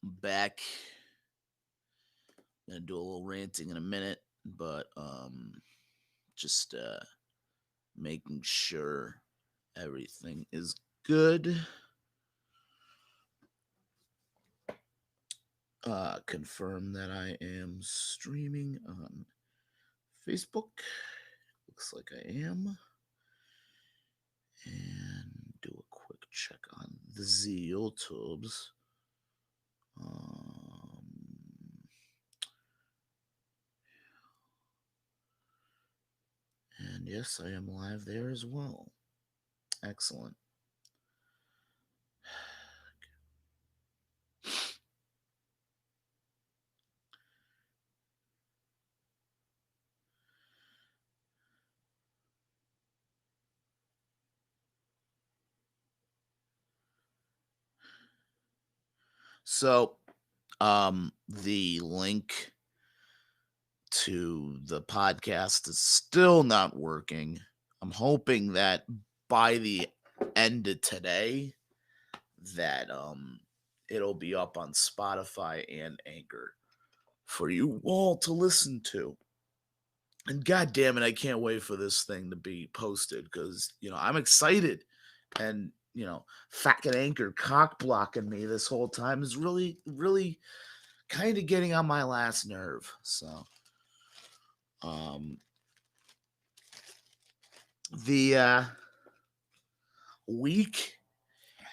Back. Gonna do a little ranting in a minute, but just making sure everything is good. Confirm that I am streaming on Facebook. Looks like I am. And do a quick check on the Z YouTubes. Um, and yes, I am live there as well. Excellent. So, the link to the podcast is still not working. I'm hoping that by the end of today that it'll be up on Spotify and Anchor for you all to listen to. And god damn it, I can't wait for this thing to be posted because I'm excited. And fucking Anchor cock blocking me this whole time is really, really kind of getting on my last nerve. So um the week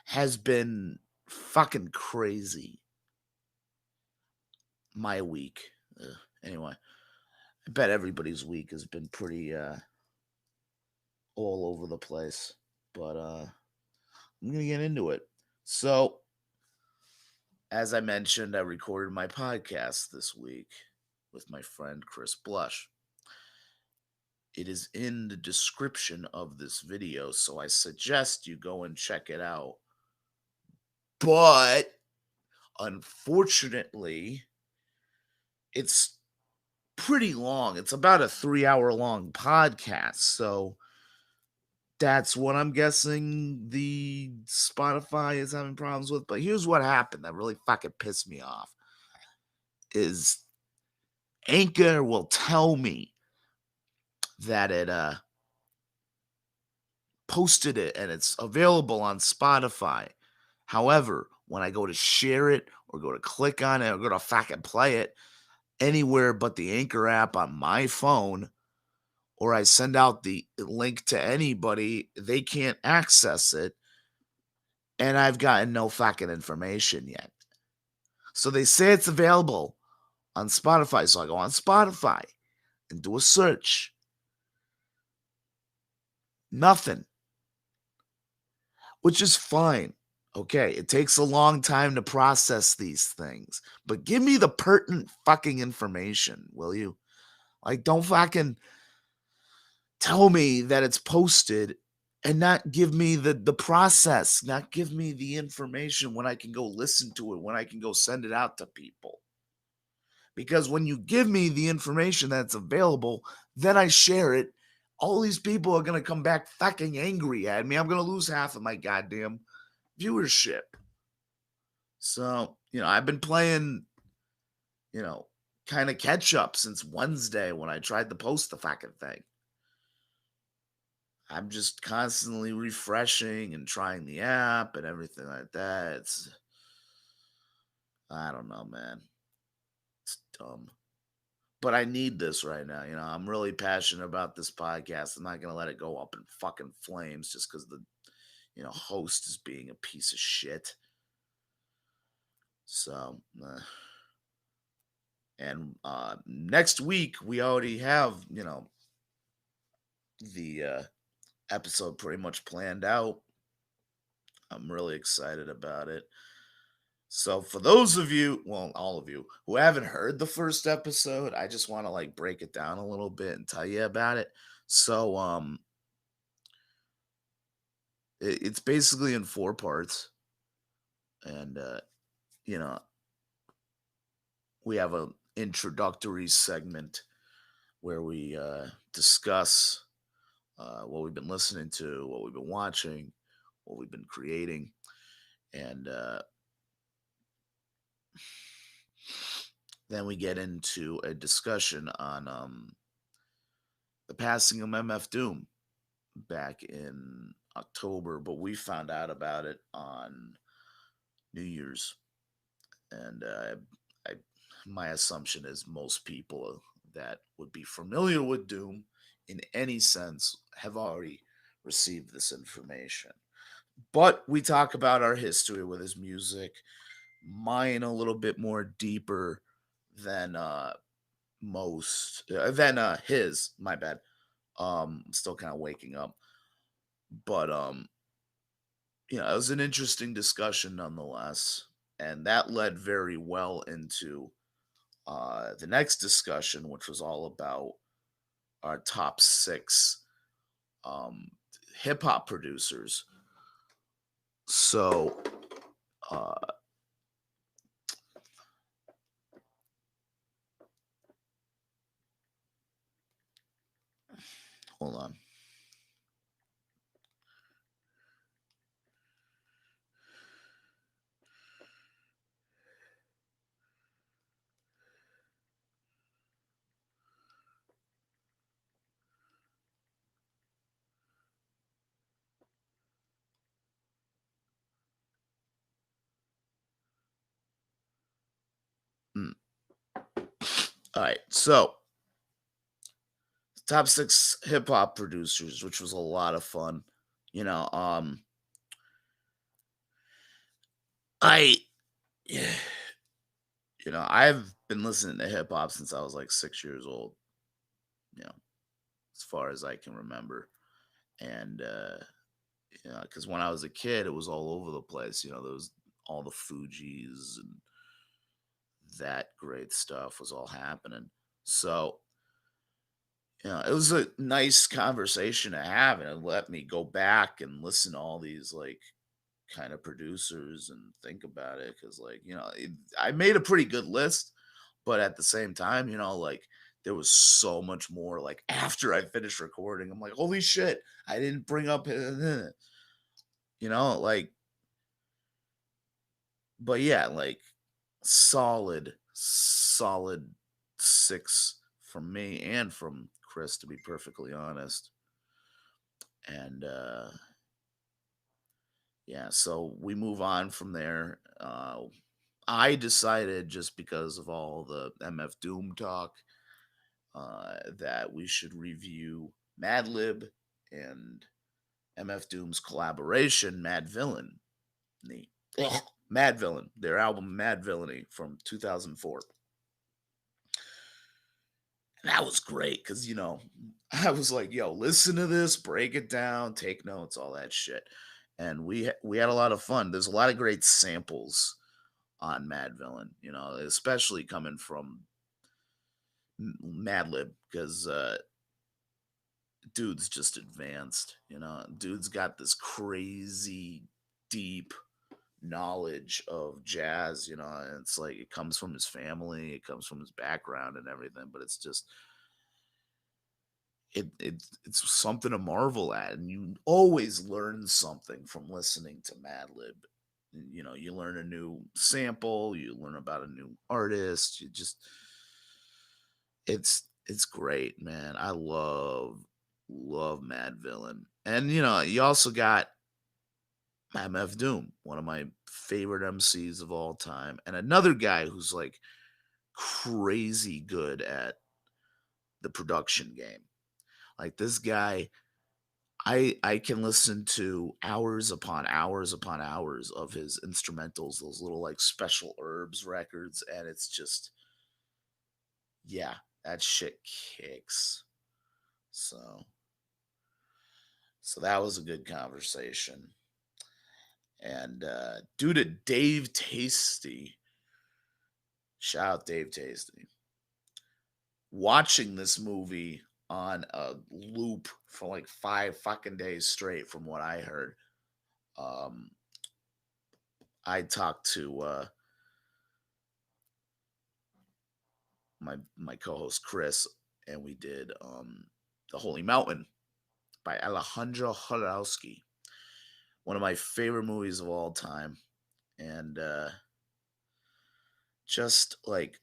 has been fucking crazy. My week. Anyway, I bet everybody's week has been pretty all over the place. But I'm gonna get into it. So, as I mentioned, I recorded my podcast this week with my friend Chris Blush. It is in the description of this video, so I suggest you go and check it out. But unfortunately, it's pretty long. It's about a 3 hour long podcast. So that's what I'm guessing the Spotify is having problems with. But here's what happened that really fucking pissed me off is Anchor will tell me that it posted it and it's available on Spotify. However, when I go to share it or go to click on it or go to fucking play it anywhere but the Anchor app on my phone, or I send out the link to anybody, they can't access it. And I've gotten no fucking information yet. So they say it's available on Spotify. So I go on Spotify and do a search. Nothing, which is fine. Okay, it takes a long time to process these things, but give me the pertinent fucking information, will you? Like, don't fucking tell me that it's posted and not give me the process, not give me the information when I can go listen to it, when I can go send it out to people. Because when you give me the information that's available, then I share it. All these people are going to come back fucking angry at me. I'm going to lose half of my goddamn viewership. So, I've been playing, you know, kind of catch up since Wednesday when I tried to post the fucking thing. I'm just constantly refreshing and trying the app and everything like that. I don't know, man. It's dumb. But I need this right now. I'm really passionate about this podcast. I'm not going to let it go up in fucking flames just because the, host is being a piece of shit. So, and next week we already have, the episode pretty much planned out. I'm really excited about it. So for those of you, well, all of you who haven't heard the first episode, I just want to like break it down a little bit and tell you about it. So it's basically in 4 parts, and you know, we have a introductory segment where we discuss what we've been listening to, what we've been watching, what we've been creating, and Then we get into a discussion on the passing of MF Doom back in October, but we found out about it on New Year's, and I my assumption is most people that would be familiar with Doom in any sense have already received this information. But we talk about our history with his music, mine a little bit more deeper than his. My bad. I'm still kind of waking up, but it was an interesting discussion nonetheless, and that led very well into the next discussion, which was all about our top six um, hip hop producers. So, uh, hold on. Mm. All right, so top six hip hop producers, which was a lot of fun. You know, I, I've been listening to hip hop since I was like 6 years old. You know, as far as I can remember, and because when I was a kid, it was all over the place. There was all the Fugees and that great stuff was all happening. So, it was a nice conversation to have, and it let me go back and listen to all these like kind of producers and think about it because, like, I made a pretty good list, but at the same time, like there was so much more. Like after I finished recording, I'm like, holy shit, I didn't bring up, like, but yeah, like solid six from me and from Chris, to be perfectly honest. And yeah, so we move on from there. I decided, just because of all the MF Doom talk, that we should review Madlib and MF Doom's collaboration, Mad Villain. The Mad Villain, their album Mad Villainy from 2004. That was great because, I was like, yo, listen to this, break it down, take notes, all that shit. And we had a lot of fun. There's a lot of great samples on Mad Villain, especially coming from Madlib, because dude's just advanced. Dude's got this crazy deep knowledge of jazz. And it's like it comes from his family, it comes from his background and everything, but it's just it's something to marvel at, and you always learn something from listening to Madlib. You learn a new sample, you learn about a new artist. It's great, man. I love Mad Villain. And you also got MF Doom, one of my favorite MCs of all time, and another guy who's like crazy good at the production game. Like this guy, I can listen to hours upon hours upon hours of his instrumentals, those little like special herbs records, and it's just, yeah, that shit kicks. So so that was a good conversation. And due to Dave Tasty, shout out Dave Tasty, watching this movie on a loop for like 5 fucking days straight, from what I heard. Um, I talked to my co-host Chris, and we did The Holy Mountain by Alejandro Jodorowsky, one of my favorite movies of all time, and just like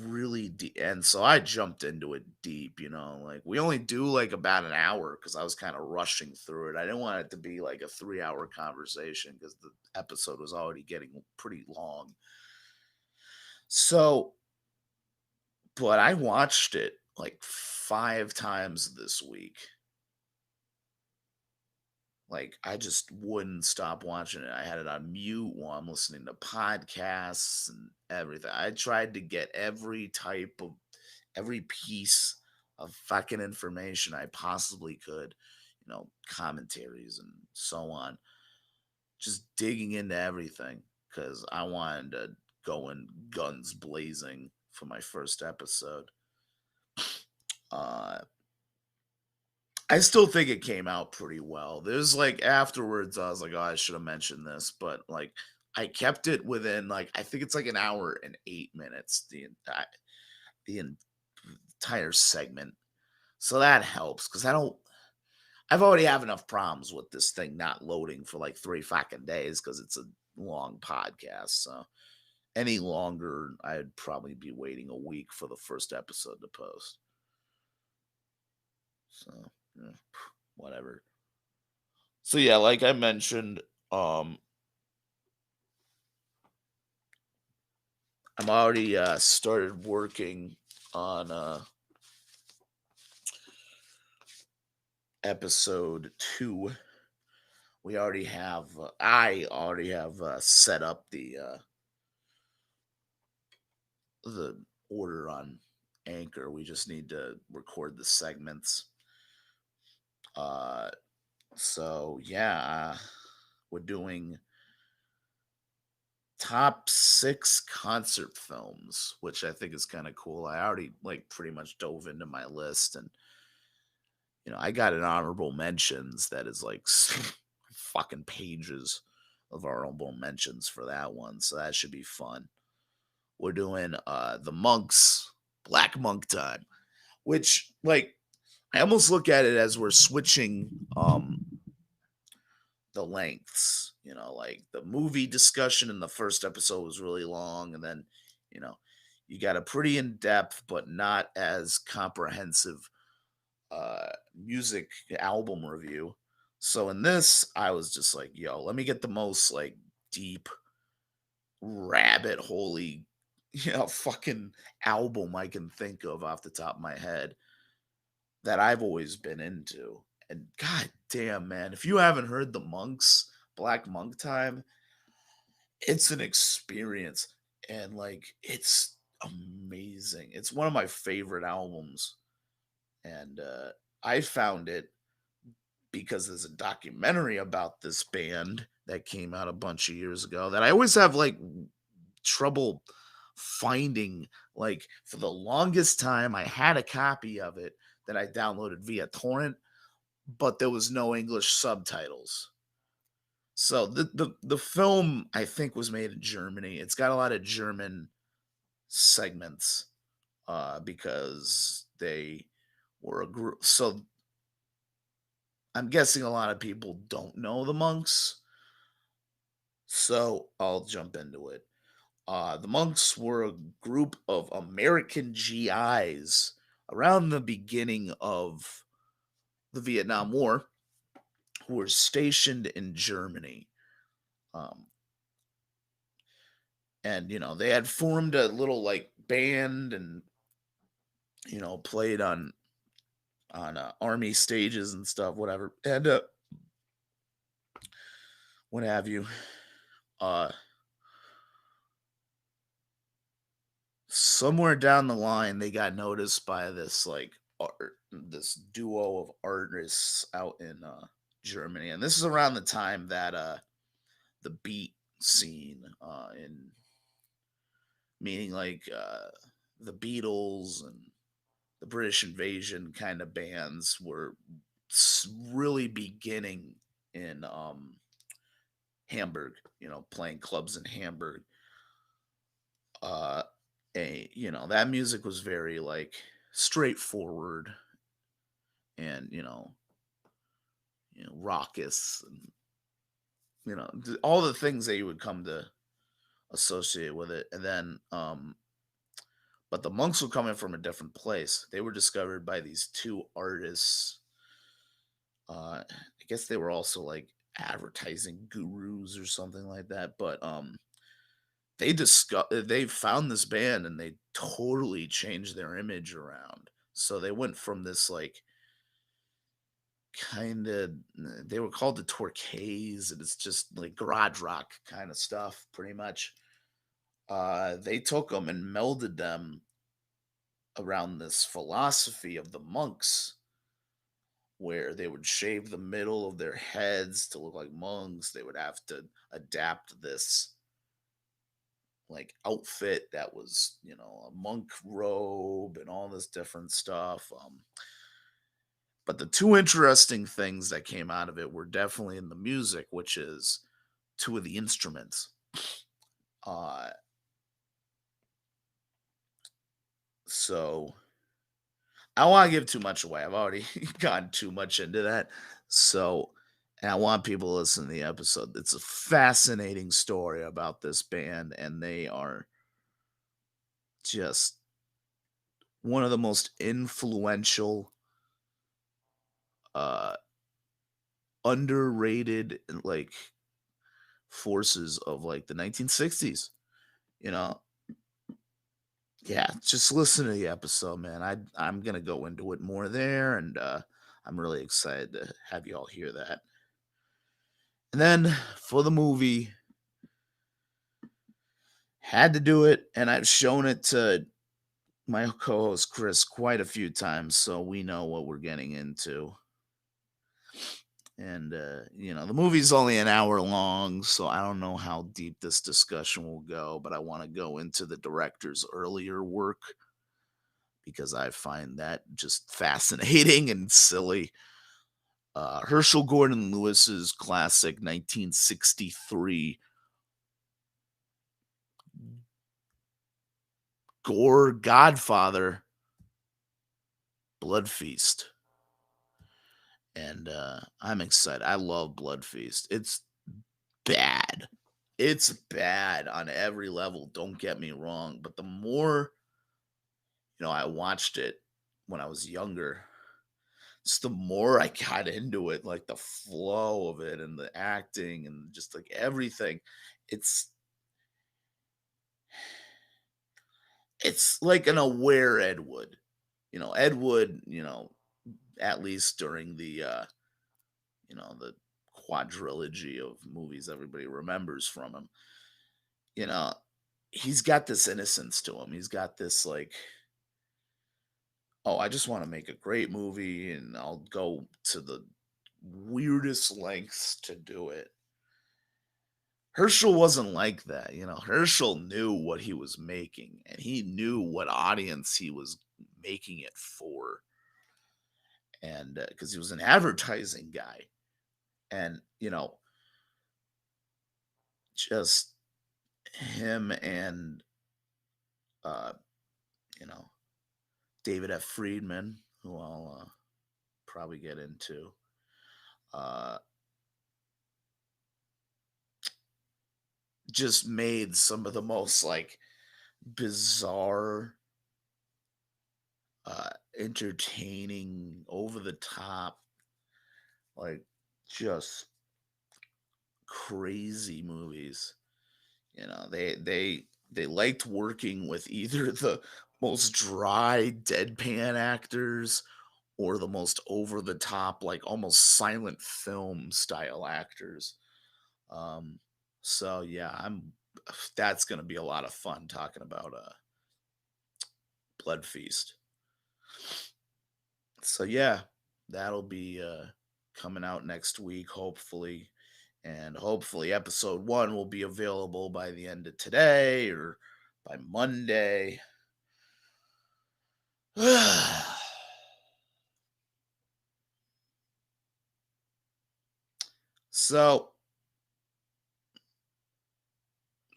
really deep, and so I jumped into it deep, like we only do like about an hour because I was kind of rushing through it. I didn't want it to be like a 3 hour conversation because the episode was already getting pretty long. So, but I watched it like 5 times this week. Like, I just wouldn't stop watching it. I had it on mute while I'm listening to podcasts and everything. I tried to get every piece of fucking information I possibly could, commentaries and so on. Just digging into everything because I wanted to go in guns blazing for my first episode. Uh, I still think it came out pretty well. There's like afterwards, I was like, oh, I should have mentioned this, but like I kept it within like I think it's like an hour and 8 minutes, the entire segment. So that helps because I've already have enough problems with this thing not loading for like 3 fucking days because it's a long podcast. So any longer, I'd probably be waiting a week for the first episode to post. So yeah, whatever. So yeah, like I mentioned, um, I'm already started working on episode 2. I already have set up the order on Anchor. We just need to record the segments. Uh, so yeah, we're doing top 6 concert films, which I think is kind of cool. I already like pretty much dove into my list, and I got an honorable mentions that is like fucking pages of honorable mentions for that one. So that should be fun. We're doing the Monks Black Monk time, which like I almost look at it as we're switching the lengths. Like the movie discussion in the first episode was really long, and then you know you got a pretty in depth but not as comprehensive music album review. So in this, I was just like, yo, let me get the most like deep rabbit holy, fucking album I can think of off the top of my head that I've always been into. And god damn, man, if you haven't heard the Monks Black Monk Time, it's an experience. And like it's amazing. It's one of my favorite albums. And I found it because there's a documentary about this band that came out a bunch of years ago that I always have like trouble finding. Like for the longest time, I had a copy of it that I downloaded via torrent, but there was no English subtitles. So the film I think was made in Germany. It's got a lot of German segments because they were a group. So I'm guessing a lot of people don't know the Monks. So I'll jump into it. The Monks were a group of American GIs around the beginning of the Vietnam War who were stationed in Germany. Um, and, they had formed a little like band and, played on army stages and stuff, whatever. And what have you. Uh, Somewhere down the line they got noticed by this duo of artists out in Germany, and this is around the time that the beat scene in meaning like the Beatles and the British Invasion kind of bands were really beginning in Hamburg, playing clubs in Hamburg. uh that music was very like straightforward and raucous and all the things that you would come to associate with it. And then but the monks were coming from a different place. They were discovered by these two artists. I guess they were also like advertising gurus or something like that. But they found this band and they totally changed their image around. So they went from this like kind of they were called the Torquays, and it's just like garage rock kind of stuff, pretty much. They took them and melded them around this philosophy of the monks, where they would shave the middle of their heads to look like monks. They would have to adapt this like outfit that was, a monk robe and all this different stuff. But the two interesting things that came out of it were definitely in the music, which is two of the instruments. Uh, so I don't want to give too much away. I've already gotten too much into that. So, and I want people to listen to the episode. It's a fascinating story about this band, and they are just one of the most influential, uh, underrated, like forces of like the 1960s. You know, yeah, just listen to the episode, man. I'm gonna go into it more there, and I'm really excited to have you all hear that. And then for the movie, had to do it, and I've shown it to my co-host Chris quite a few times, so we know what we're getting into. And the movie's only an hour long, so I don't know how deep this discussion will go, but I want to go into the director's earlier work because I find that just fascinating and silly. Herschel Gordon Lewis's classic 1963 gore Godfather, Blood Feast. And I'm excited. I love Blood Feast. It's bad. It's bad on every level. Don't get me wrong. But the more, I watched it when I was younger, just the more I got into it, like the flow of it and the acting and just like everything. It's it's like an aware Ed Wood. Ed Wood, at least during the quadrilogy of movies everybody remembers from him, you know, he's got this innocence to him. He's got this like, oh, I just want to make a great movie and I'll go to the weirdest lengths to do it. Herschel wasn't like that. Herschel knew what he was making and he knew what audience he was making it for. And because he was an advertising guy, and just him and uh, you know, David F. Friedman, who I'll probably get into, uh, just made some of the most like bizarre, entertaining, over the top, like just crazy movies. They liked working with either the most dry, deadpan actors or the most over the top, like almost silent film style actors. Um, so yeah, I'm that's gonna be a lot of fun talking about Blood Feast. So yeah, that'll be coming out next week, hopefully. And hopefully episode one will be available by the end of today or by Monday. So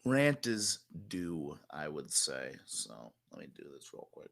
rant is due, I would say. So let me do this real quick.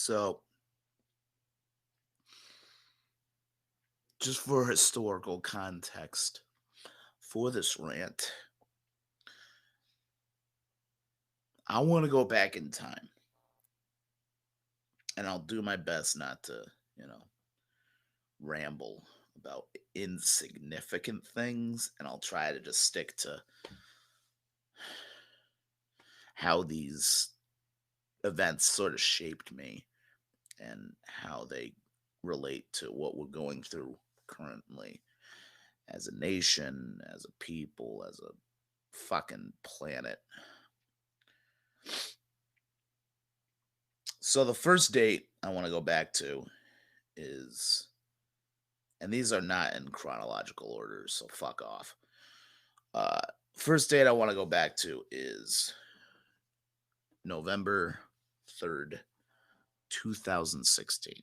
So, just for historical context for this rant, I want to go back in time, and I'll do my best not to, you know, ramble about insignificant things, and I'll try to just stick to how these events sort of shaped me and how they relate to what we're going through currently as a nation, as a people, as a fucking planet. So the first date I want to go back to is, and these are not in chronological order, so fuck off. Uh, First date I want to go back to is November 3rd, 2016.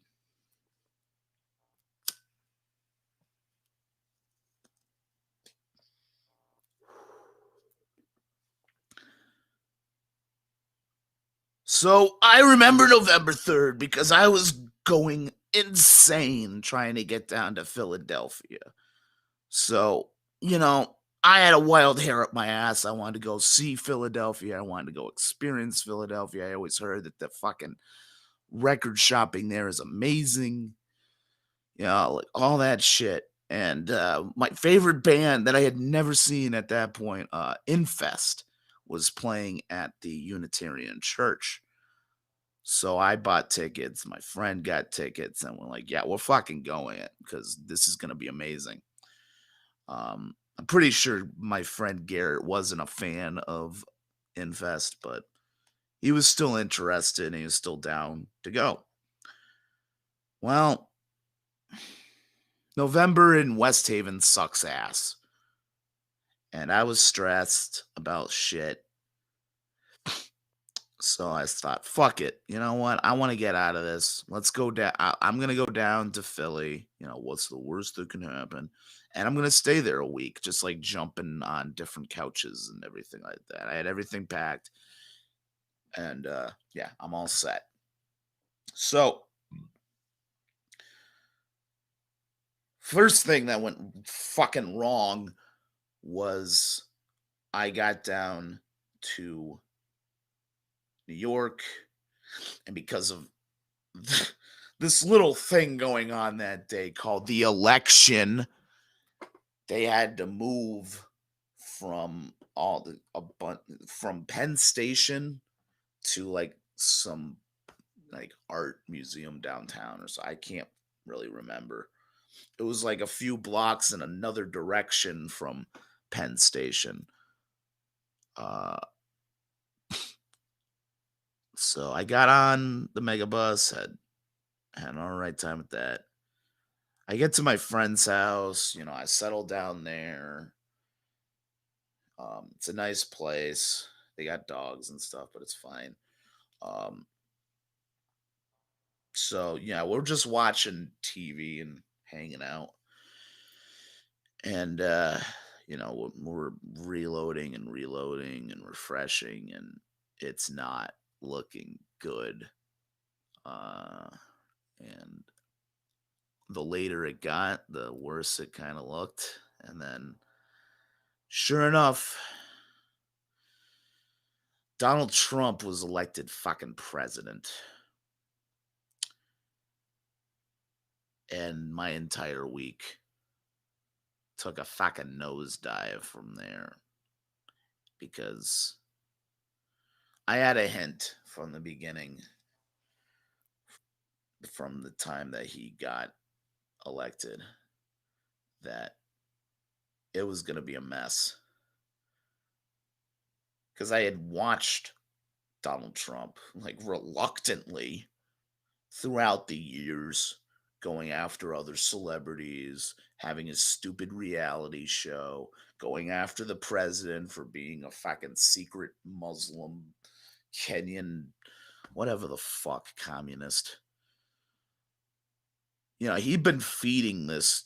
So I remember November 3rd because I was going insane trying to get down to Philadelphia. So, I had a wild hair up my ass. I wanted to go see Philadelphia. I wanted to go experience Philadelphia. I always heard that the fucking record shopping there is amazing. Like all that shit. And my favorite band that I had never seen at that point, Infest, was playing at the Unitarian Church. So I bought tickets. My friend got tickets, and we're like, "Yeah, we're fucking going it because this is gonna be amazing." I'm pretty sure my friend Garrett wasn't a fan of Infest, but he was still interested and he was still down to go. Well, November in West Haven sucks ass, and I was stressed about shit. So I thought, fuck it. You know what? I want to get out of this. Let's go down. I'm going to go down to Philly. What's the worst that can happen? And I'm going to stay there a week, just like jumping on different couches and everything like that. I had everything packed. And yeah, I'm all set. So, first thing that went fucking wrong was I got down to New York, and because of this little thing going on that day called the election, they had to move from from Penn Station to like some like art museum downtown, or so I can't really remember. It was like a few blocks in another direction from Penn Station. Uh, so I got on the megabus, had an all right time with that. I get to my friend's house, I settle down there. It's a nice place. They got dogs and stuff, but it's fine. Um, so yeah, we're just watching TV and hanging out, and we're reloading and reloading and refreshing, and it's not looking good. Uh, and the later it got, the worse it kind of looked, and then sure enough, Donald Trump was elected fucking president. And my entire week took a fucking nosedive from there because I had a hint from the beginning, from the time that he got elected, that it was going to be a mess. Because I had watched Donald Trump, like, reluctantly throughout the years, going after other celebrities, having his stupid reality show, going after the president for being a fucking secret Muslim, Kenyan, whatever the fuck, communist. He'd been feeding this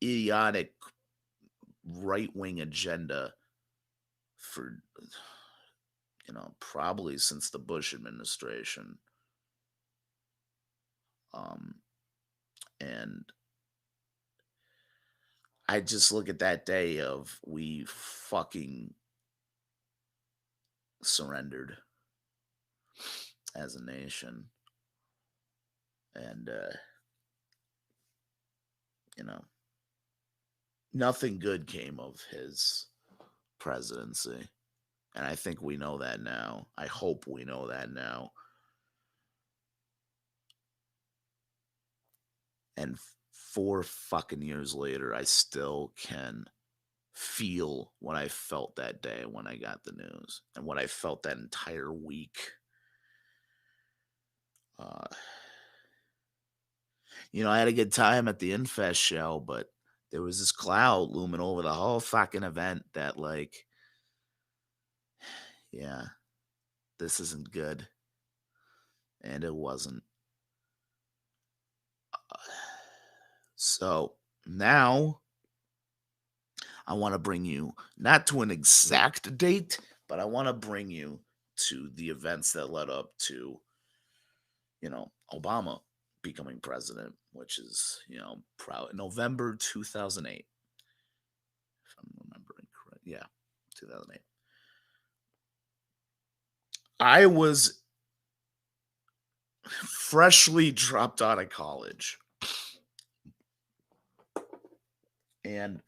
idiotic right wing agenda for, probably since the Bush administration. Um, and I just look at that day of we fucking surrendered as a nation. And, you know, nothing good came of his presidency. And I think we know that now. I hope we know that now. And 4 fucking years later, I still can feel what I felt that day when I got the news and what I felt that entire week. Uh, I had a good time at the Infest show, but there was this cloud looming over the whole fucking event that, like, yeah, this isn't good. And it wasn't. So now I want to bring you not to an exact date, but I want to bring you to the events that led up to, Obama becoming president, which is, proud November 2008, if I'm remembering correct. Yeah, 2008. I was freshly dropped out of college. And,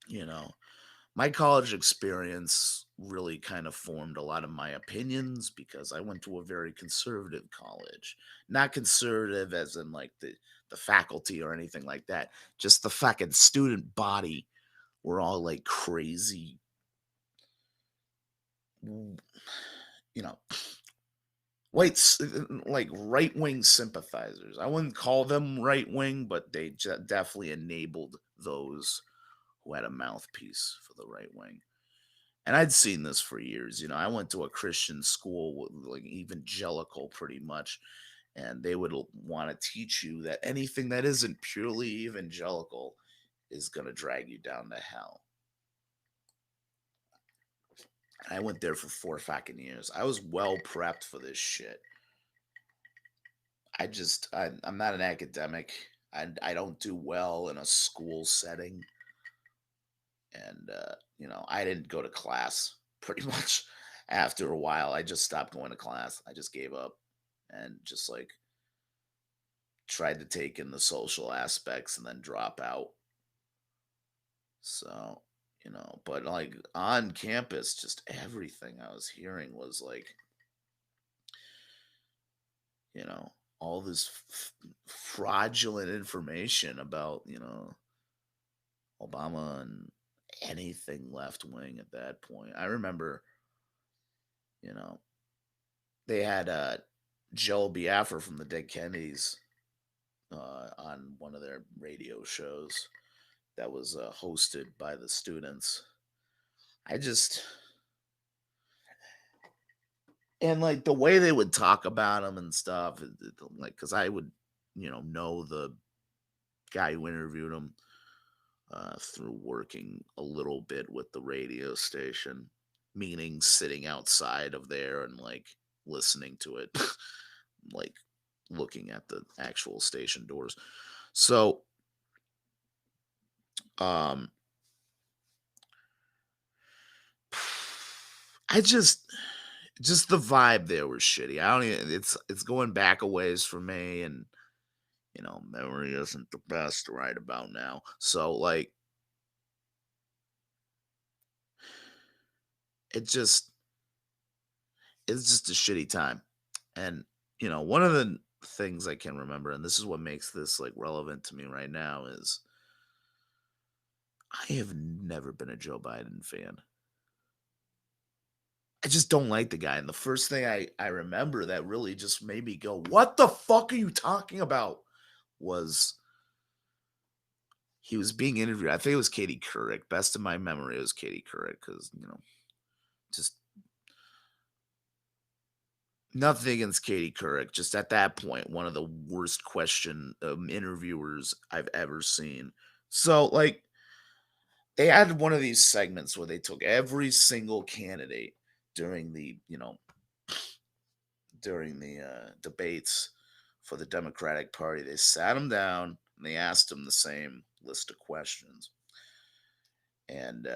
you know, my college experience really kind of formed a lot of my opinions because I went to a very conservative college. Not conservative as in like the faculty or anything like that. Just the fucking student body were all like crazy, w- you know, like right wing sympathizers. I wouldn't call them right wing, but they definitely enabled those who had a mouthpiece for the right wing. And I'd seen this for years. I went to a Christian school with like evangelical pretty much, and they would want to teach you that anything that isn't purely evangelical is going to drag you down to hell. And I went there for 4 fucking years. I was well prepped for this shit. I'm not an academic. I don't do well in a school setting. And, I didn't go to class pretty much after a while. I just stopped going to class. I just gave up and just like tried to take in the social aspects and then drop out. So, but like on campus, just everything I was hearing was like, you know, all this fraudulent information about, Obama and anything left wing at that point. I remember, you know, they had Joe Biafra from the Dead Kennedys on one of their radio shows that was hosted by the students. I just and like the way they would talk about him and stuff, like because I would, know the guy who interviewed him through working a little bit with the radio station, meaning sitting outside of there and like listening to it, like looking at the actual station doors. So, um, I just the vibe there was shitty. I don't even. It's going back a ways for me, and memory isn't the best right about now. So like, it just it's just a shitty time. And one of the things I can remember, and this is what makes this like relevant to me right now, is I have never been a Joe Biden fan. I just don't like the guy. And the first thing I remember that really just made me go, "What the fuck are you talking about?" was he was being interviewed. I think it was Katie Couric. Best of my memory, it was Katie Couric because just nothing against Katie Couric. Just at that point, one of the worst question interviewers I've ever seen. So like they had one of these segments where they took every single candidate during the during the debates, for the Democratic Party. They sat him down and they asked him the same list of questions. And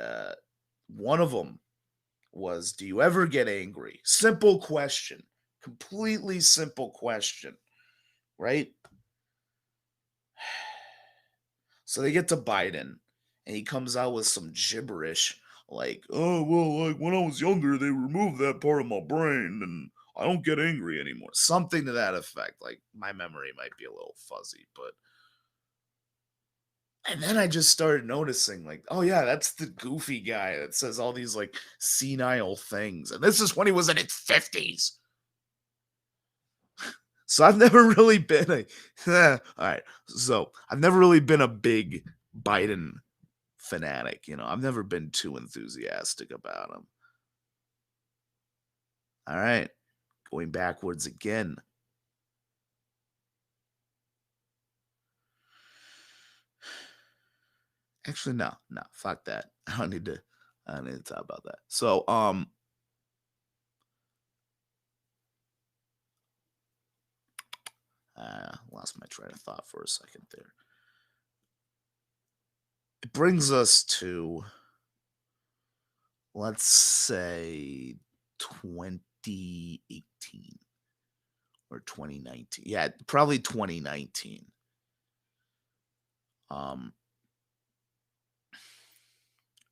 one of them was, do you ever get angry? Simple question. Completely simple question, right? So they get to Biden, and he comes out with some gibberish like, "Oh, well, like when I was younger, they removed that part of my brain, and I don't get angry anymore." Something to that effect. Like my memory might be a little fuzzy, but and then I just started noticing, like, oh yeah, that's the goofy guy that says all these like senile things, and this is when he was in his 50s. So I've never really been a all right. So I've never really been a big Biden fanatic. I've never been too enthusiastic about him. All right, going backwards again. Actually, no, no, fuck that. I don't need to. I don't need to talk about that. So, lost my train of thought for a second there. It brings us to, let's say, 2018 or 2019. Yeah, probably 2019. Um,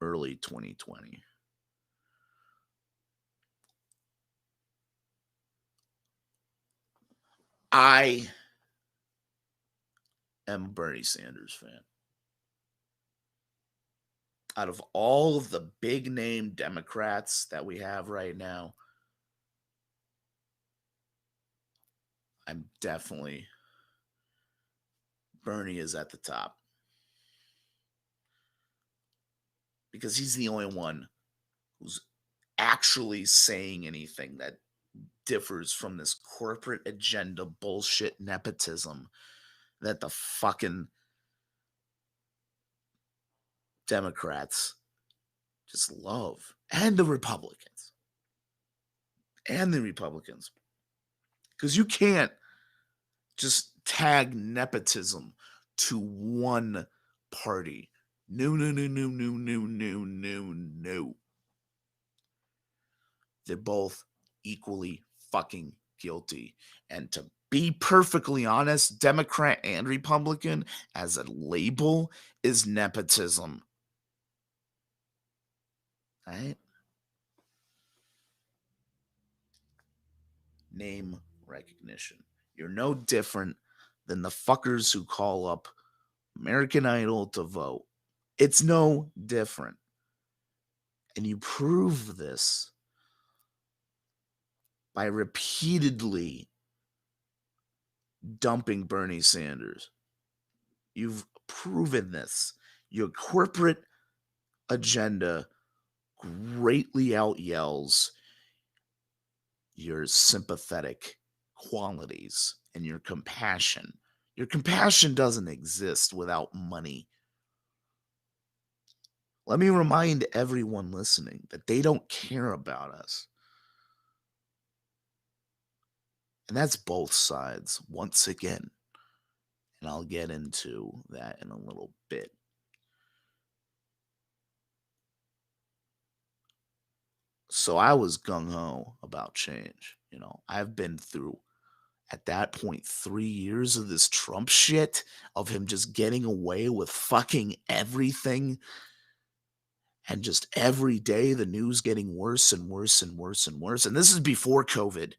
early 2020. I am a Bernie Sanders fan. Out of all of the big name Democrats that we have right now, I'm definitely Bernie is at the top because he's the only one who's actually saying anything that differs from this corporate agenda bullshit nepotism that the fucking Democrats just love, and the Republicans. And the Republicans. Because you can't just tag nepotism to one party. No, no, no, no, no, no, no, no, no. They're both equally fucking guilty. And to be perfectly honest, Democrat and Republican as a label is nepotism. Right? Name recognition. You're no different than the fuckers who call up American Idol to vote. It's no different. And you prove this by repeatedly dumping Bernie Sanders. You've proven this. Your corporate agenda greatly outyells your sympathetic qualities and your compassion. Your compassion doesn't exist without money. Let me remind everyone listening that they don't care about us. And that's both sides once again. And I'll get into that in a little bit. So I was gung ho about change. I've been through at that point 3 years of this Trump shit, of him just getting away with fucking everything. And just every day the news getting worse and worse and worse and worse. And this is before COVID.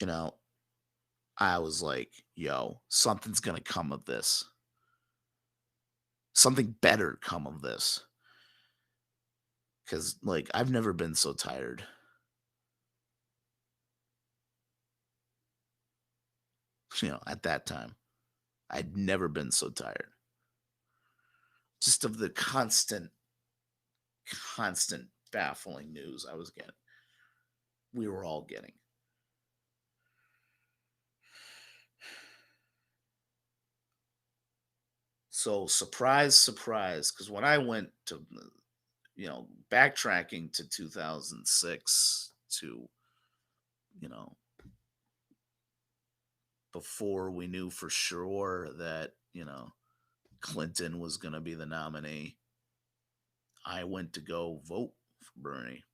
You know, I was like, yo, something's going to come of this. Something better come of this. Cause like I've never been so tired. At that time, I'd never been so tired. Just of the constant baffling news I was getting. We were all getting. So surprise, surprise, because when I went to backtracking to 2006 to, you know, before we knew for sure that, Clinton was going to be the nominee, I went to go vote for Bernie.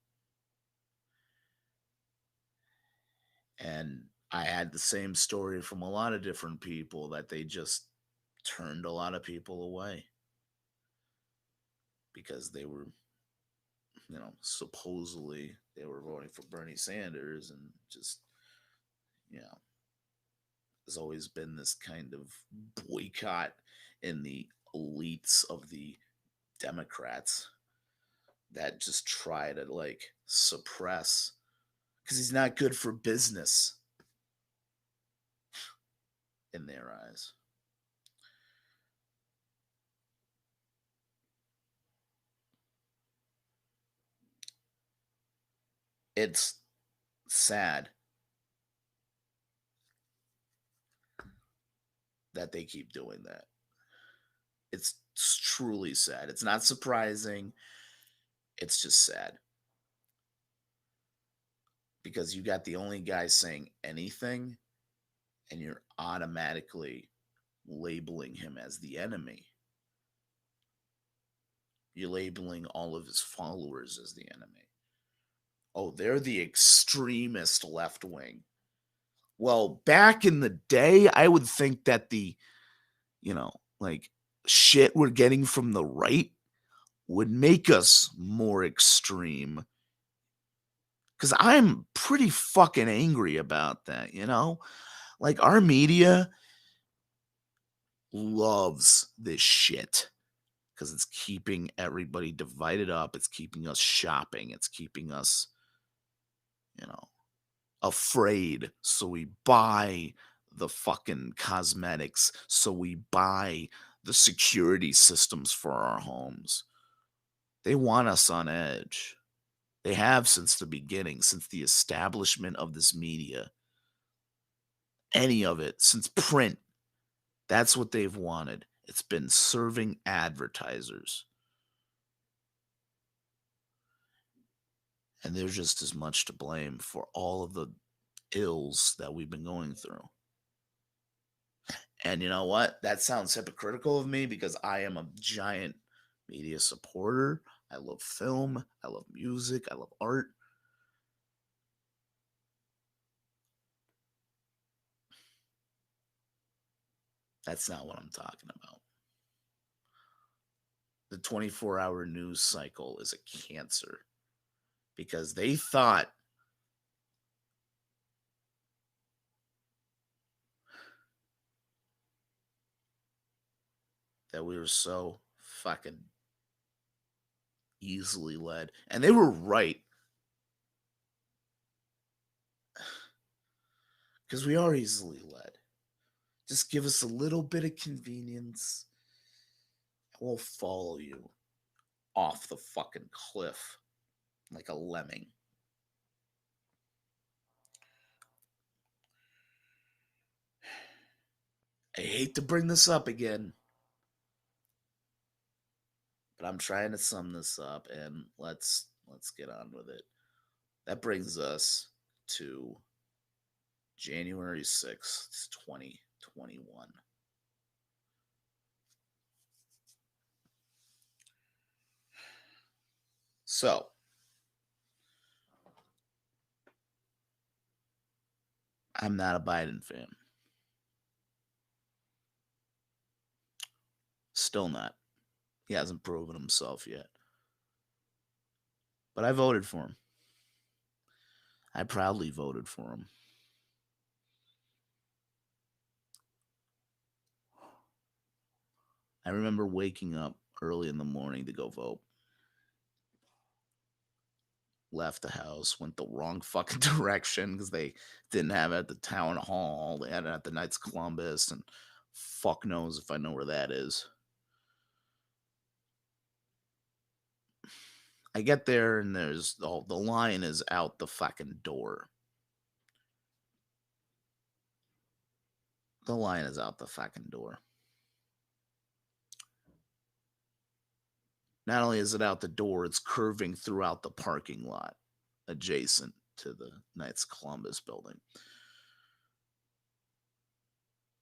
And I had the same story from a lot of different people that they just turned a lot of people away because they were, supposedly they were voting for Bernie Sanders, and just, you know, there's always been this kind of boycott in the elites of the Democrats that just try to like suppress because he's not good for business in their eyes. It's sad that they keep doing that. It's truly sad. It's not surprising. It's just sad because you got the only guy saying anything and you're automatically labeling him as the enemy. You're labeling all of his followers as the enemy. Oh, they're the extremist left wing. Well, back in the day, I would think that the, like shit we're getting from the right would make us more extreme. Because I'm pretty fucking angry about that. Like our media loves this shit because it's keeping everybody divided up. It's keeping us shopping. It's keeping us, you know, afraid. So we buy the fucking cosmetics. So we buy the security systems for our homes. They want us on edge. They have since the beginning, since the establishment of this media. Any of it, since print. That's what they've wanted. It's been serving advertisers. And they're just as much to blame for all of the ills that we've been going through. And you know what? That sounds hypocritical of me because I am a giant media supporter. I love film. I love music. I love art. That's not what I'm talking about. The 24-hour news cycle is a cancer because they thought that we were so fucking easily led. And they were right. Because we are easily led. Just give us a little bit of convenience, and we'll follow you off the fucking cliff like a lemming. I hate to bring this up again, but I'm trying to sum this up and let's get on with it. That brings us to January 6th, 2021. So, I'm not a Biden fan. Still not. He hasn't proven himself yet. But I voted for him. I proudly voted for him. I remember waking up early in the morning to go vote. Left the house, went the wrong fucking direction because they didn't have it at the town hall. They had it at the Knights of Columbus, and fuck knows if I know where that is. I get there and there's the line is out the fucking door. The line is out the fucking door. Not only is it out the door, it's curving throughout the parking lot adjacent to the Knights of Columbus building.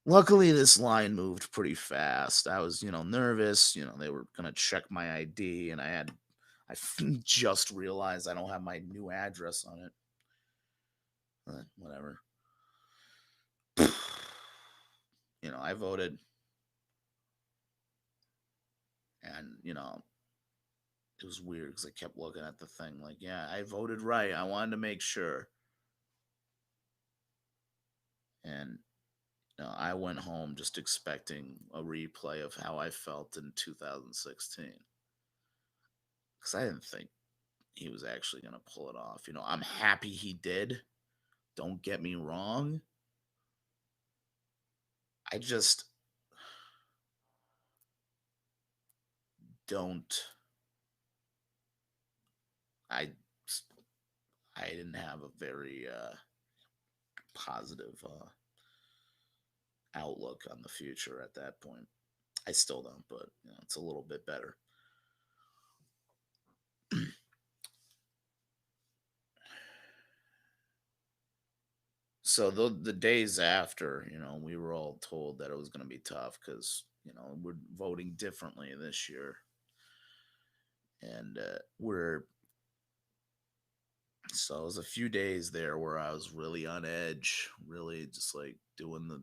Luckily, this line moved pretty fast. I was, nervous. They were gonna check my ID, and just realized I don't have my new address on it. Whatever. I voted, and it was weird because I kept looking at the thing, like, yeah, I voted right. I wanted to make sure, and I went home just expecting a replay of how I felt in 2016 because I didn't think he was actually going to pull it off. I'm happy he did. Don't get me wrong. I just don't. I I didn't have a very positive outlook on the future at that point. I still don't, but it's a little bit better. So the days after, we were all told that it was going to be tough because we're voting differently this year, and we're so it was a few days there where I was really on edge, really just like doing the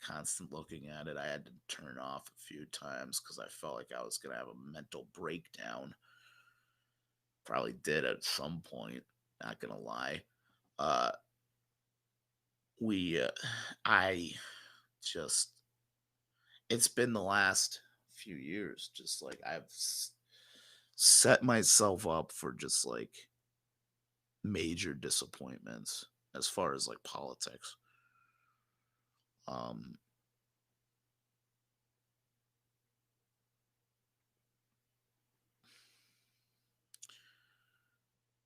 constant looking at it. I had to turn off a few times because I felt like I was going to have a mental breakdown. Probably did at some point. Not gonna lie. Uh, we, I just, it's been the last few years. Just like set myself up for just like major disappointments as far as like politics. Um,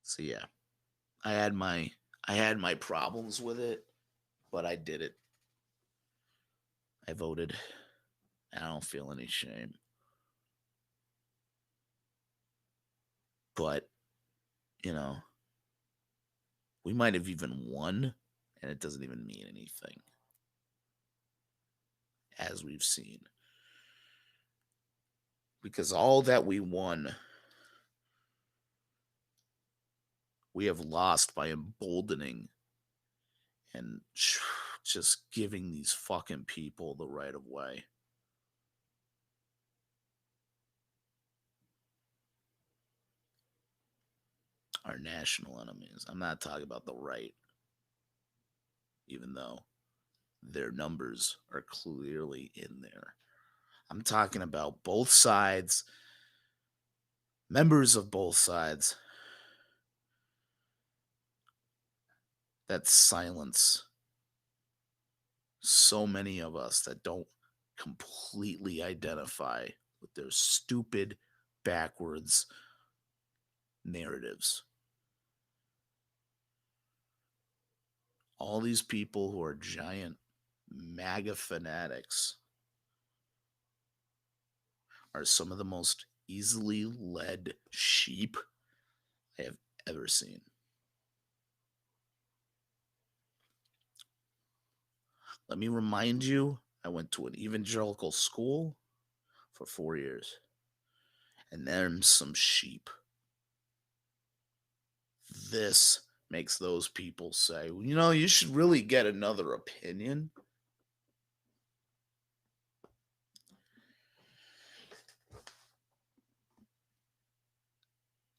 so yeah, I had my I had my problems with it, but I did it. I voted. I don't feel any shame. But you know, we might have even won, and it doesn't even mean anything, as we've seen. Because all that we won, we have lost by emboldening and just giving these fucking people the right of way. Our national enemies. I'm not talking about the right, even though their numbers are clearly in there. I'm talking about both sides, members of both sides that silence so many of us that don't completely identify with their stupid, backwards narratives. All these people who are giant MAGA fanatics are some of the most easily led sheep I have ever seen. Let me remind you, I went to an evangelical school for 4 years, and there's some sheep. This makes those people say, well, you should really get another opinion.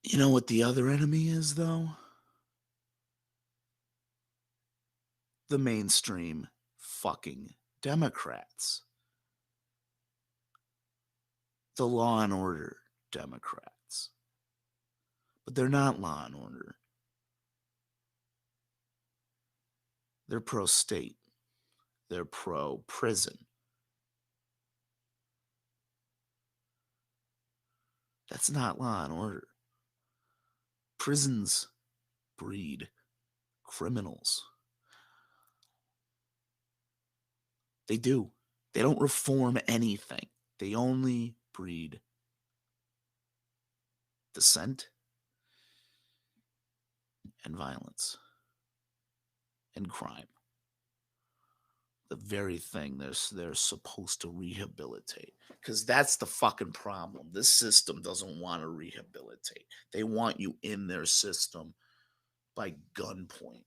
You know what the other enemy is, though? The mainstream fucking Democrats. The law and order Democrats. But they're not law and order. They're pro state. They're pro prison. That's not law and order. Prisons breed criminals. They do. They don't reform anything. They only breed dissent and violence and crime. The very thing they're supposed to rehabilitate. Because that's the fucking problem. This system doesn't want to rehabilitate. They want you in their system by gunpoint.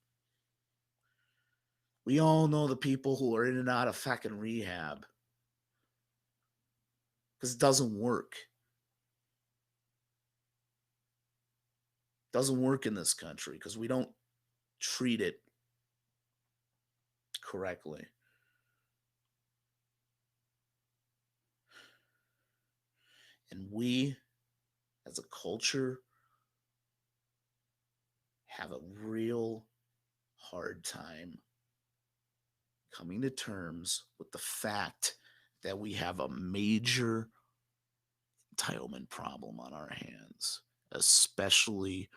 We all know the people who are in and out of fucking rehab. Because it doesn't work. It doesn't work in this country because we don't treat it correctly. And we, as a culture, have a real hard time coming to terms with the fact that we have a major entitlement problem on our hands, especially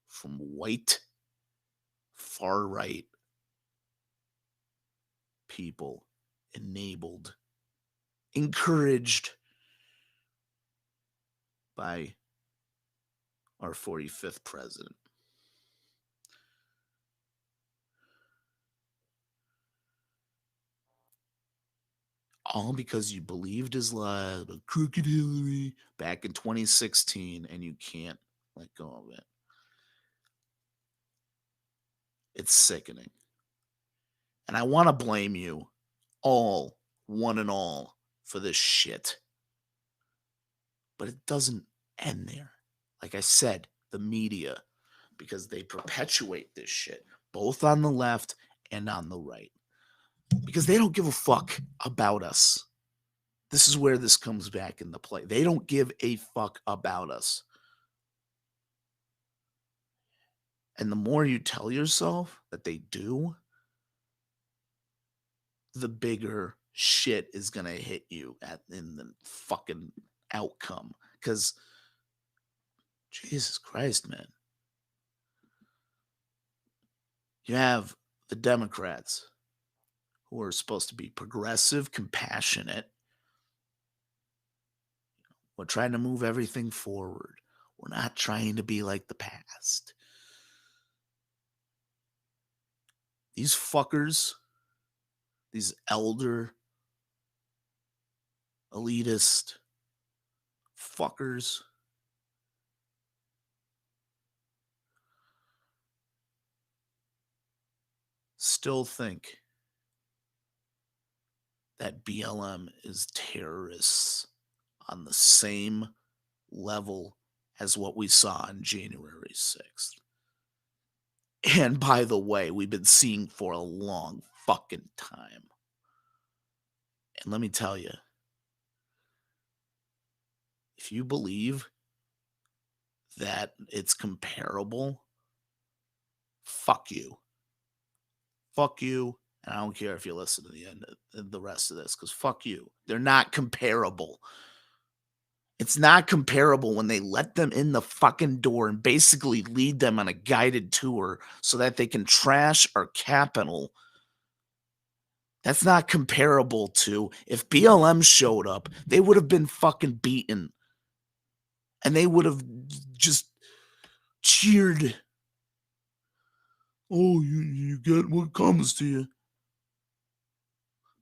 from white, far right people, enabled, encouraged by our 45th president. All because you believed his lies about crooked Hillary back in 2016 and you can't let go of it. It's sickening. And I want to blame you all, one and all, for this shit. But it doesn't end there. Like I said, the media, because they perpetuate this shit, both on the left and on the right. Because they don't give a fuck about us. This is where this comes back into play. They don't give a fuck about us. And the more you tell yourself that they do, the bigger shit is going to hit you in the fucking outcome. Because, Jesus Christ, man. You have the Democrats who are supposed to be progressive, compassionate. We're trying to move everything forward. We're not trying to be like the past. These fuckers, these elder, elitist fuckers, still think that BLM is terrorists on the same level as what we saw on January 6th. And by the way, we've been seeing for a long fucking time. And let me tell you, if you believe that it's comparable, fuck you. Fuck you. And I don't care if you listen to the end of the rest of this, because fuck you. They're not comparable. It's not comparable when they let them in the fucking door and basically lead them on a guided tour so that they can trash our capital. That's not comparable to if BLM showed up, they would have been fucking beaten. And they would have just cheered. Oh, you get what comes to you.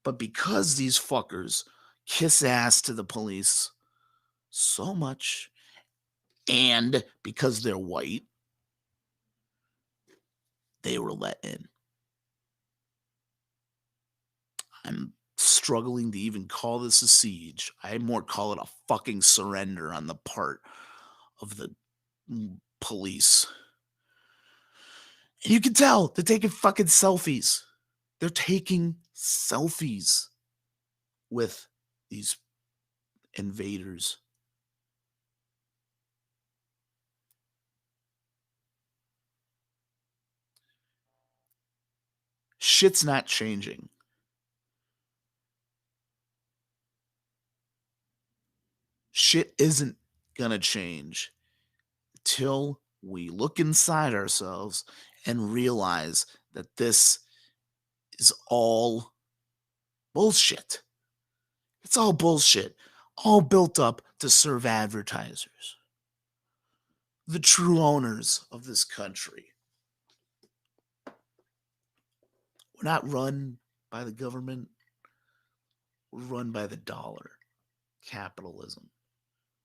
But because these fuckers kiss ass to the police so much, and because they're white, they were let in. I'm struggling to even call this a siege. I more call it a fucking surrender on the part of the police. And you can tell they're taking fucking selfies. They're taking selfies with these invaders. Shit's not changing. Shit isn't gonna change till we look inside ourselves and realize that this is all bullshit. It's all bullshit, all built up to serve advertisers. the true owners of this country. We're not run by the government, we're run by the dollar. Capitalism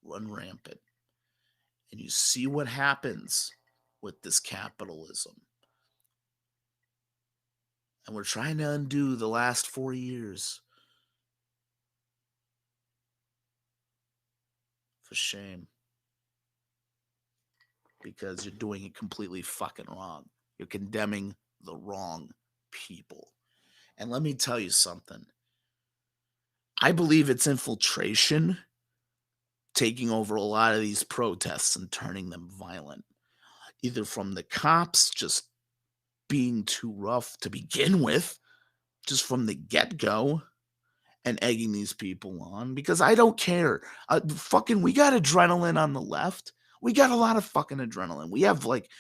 run rampant. And you see what happens with this capitalism. And we're trying to undo the last 4 years. For shame. Because you're doing it completely fucking wrong. You're condemning the wrong people. And let me tell you something. I believe it's infiltration taking over a lot of these protests and turning them violent. Either from the cops just being too rough to begin with, just from the get go, and egging these people on because I don't care. We got adrenaline on the left. We got a lot of fucking adrenaline. We have like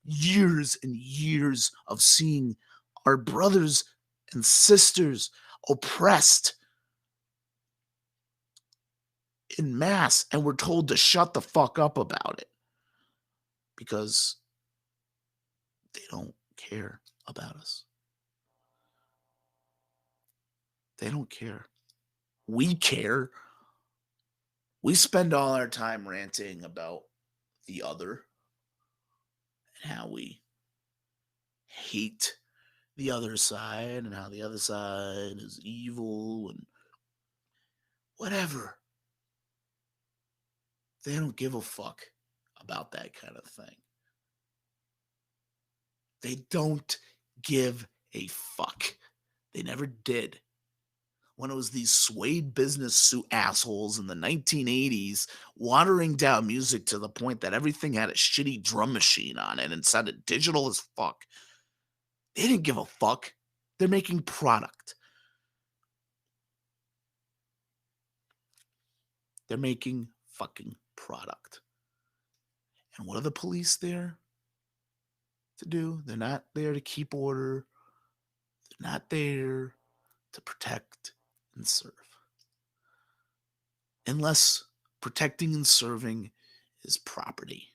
years and years of seeing our brothers and sisters oppressed in mass, and we're told to shut the fuck up about it because they don't care about us. They don't care. We care. We spend all our time ranting about the other and how we hate the other side and how the other side is evil and whatever. They don't give a fuck about that kind of thing. They don't give a fuck. They never did. When it was these suede business suit assholes in the 1980s watering down music to the point that everything had a shitty drum machine on it and sounded digital as fuck. They didn't give a fuck. They're making product. They're making fucking product. And what are the police there to do? They're not there to keep order. They're not there to protect and serve. Unless protecting and serving is property.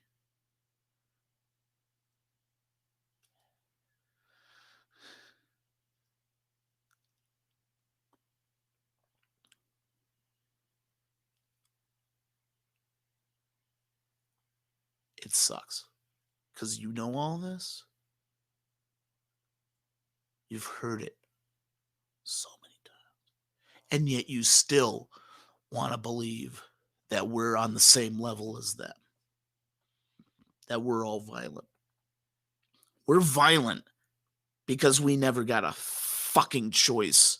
It sucks. Because you know all this. You've heard it so many times. And yet you still want to believe that we're on the same level as them. That we're all violent. We're violent because we never got a fucking choice.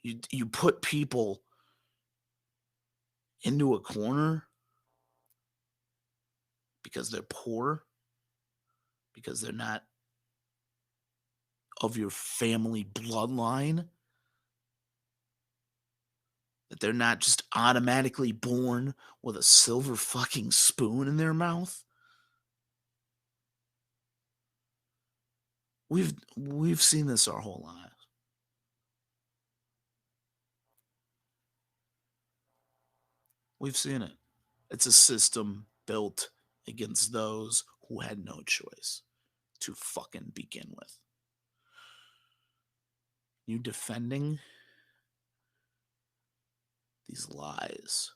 You put people into a corner because they're poor, because they're not of your family bloodline, that they're not just automatically born with a silver fucking spoon in their mouth. We've seen this our whole lives. We've seen it. It's a system built against those who had no choice to fucking begin with. You defending these lies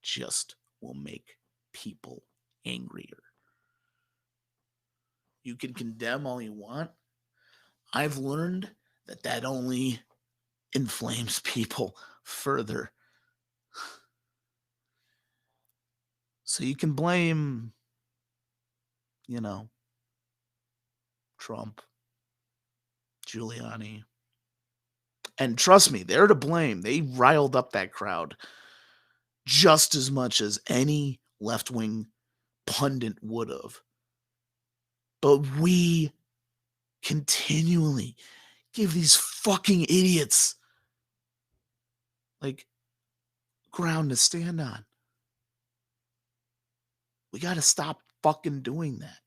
just will make people angrier. You can condemn all you want. I've learned that that only inflames people further. So you can blame, you know, Trump, Giuliani. And trust me, they're to blame. They riled up that crowd just as much as any left wing pundit would have. But we continually give these fucking idiots like ground to stand on. We got to stop fucking doing that.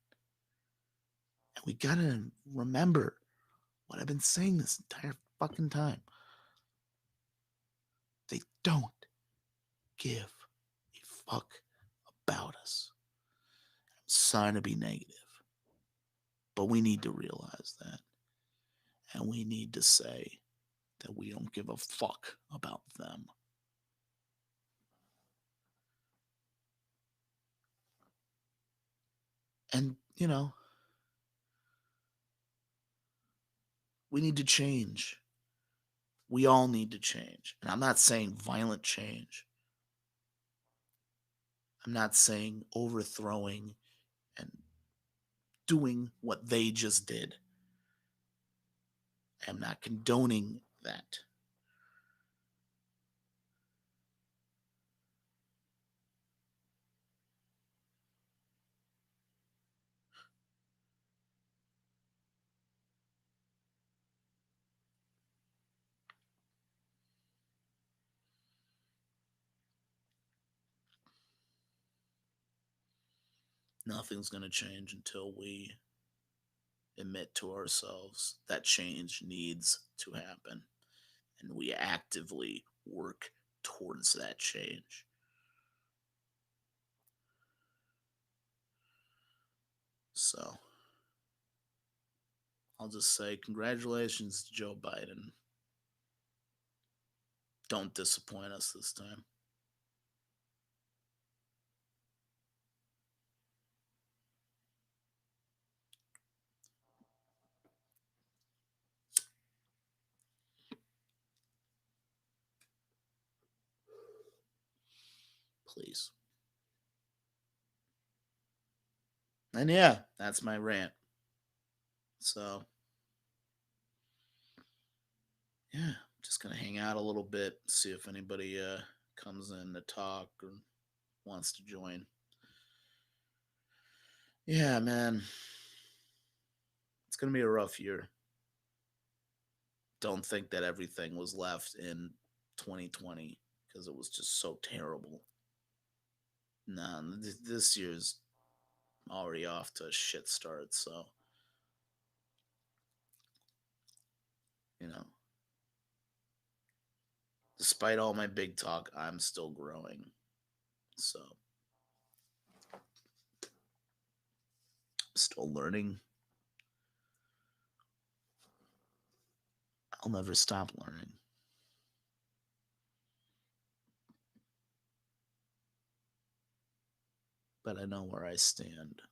And We gotta remember what I've been saying this entire fucking time. They don't give a fuck about us. I'm sorry to be negative, but we need to realize that. And we need to say that we don't give a fuck about them. And, we need to change. We all need to change. And I'm not saying violent change. I'm not saying overthrowing and doing what they just did. I'm not condoning that. Nothing's going to change until we admit to ourselves that change needs to happen. And we actively work towards that change. So I'll just say congratulations to Joe Biden. Don't disappoint us this time. Please. And yeah, that's my rant. So, yeah, just gonna hang out a little bit, see if anybody comes in to talk or wants to join. Yeah, man, it's gonna be a rough year. Don't think that everything was left in 2020 because it was just so terrible. Nah, this year's already off to a shit start. So, you know, despite all my big talk, I'm still growing. So, still learning. I'll never stop learning. But I know where I stand.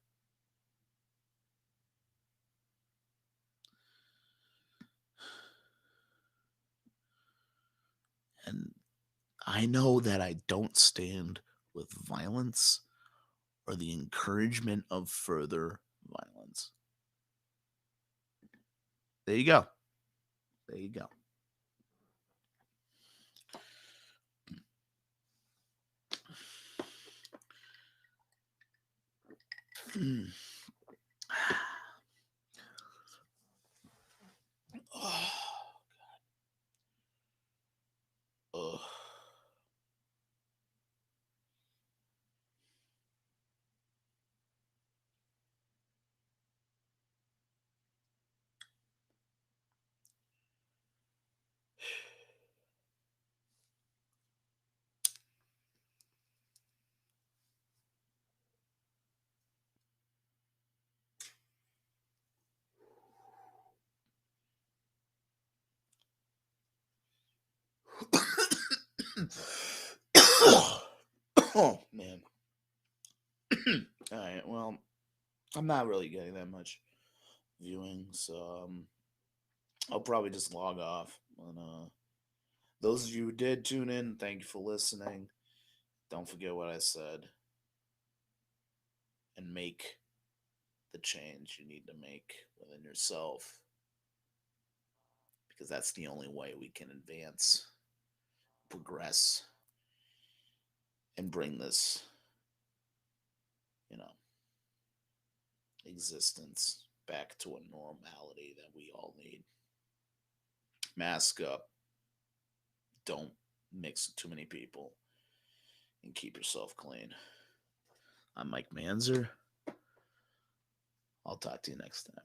And I know that I don't stand with violence or the encouragement of further violence. There you go. There you go. Mm. Oh, ugh. Oh man. All right. Well, I'm not really getting that much viewing, so I'll probably just log off. And those of you who did tune in, thank you for listening. Don't forget what I said, and make the change you need to make within yourself, because that's the only way we can advance, progress, and bring this, you know, existence back to a normality that we all need. Mask up. Don't mix with too many people, and keep yourself clean. I'm Mike Manzer. I'll talk to you next time.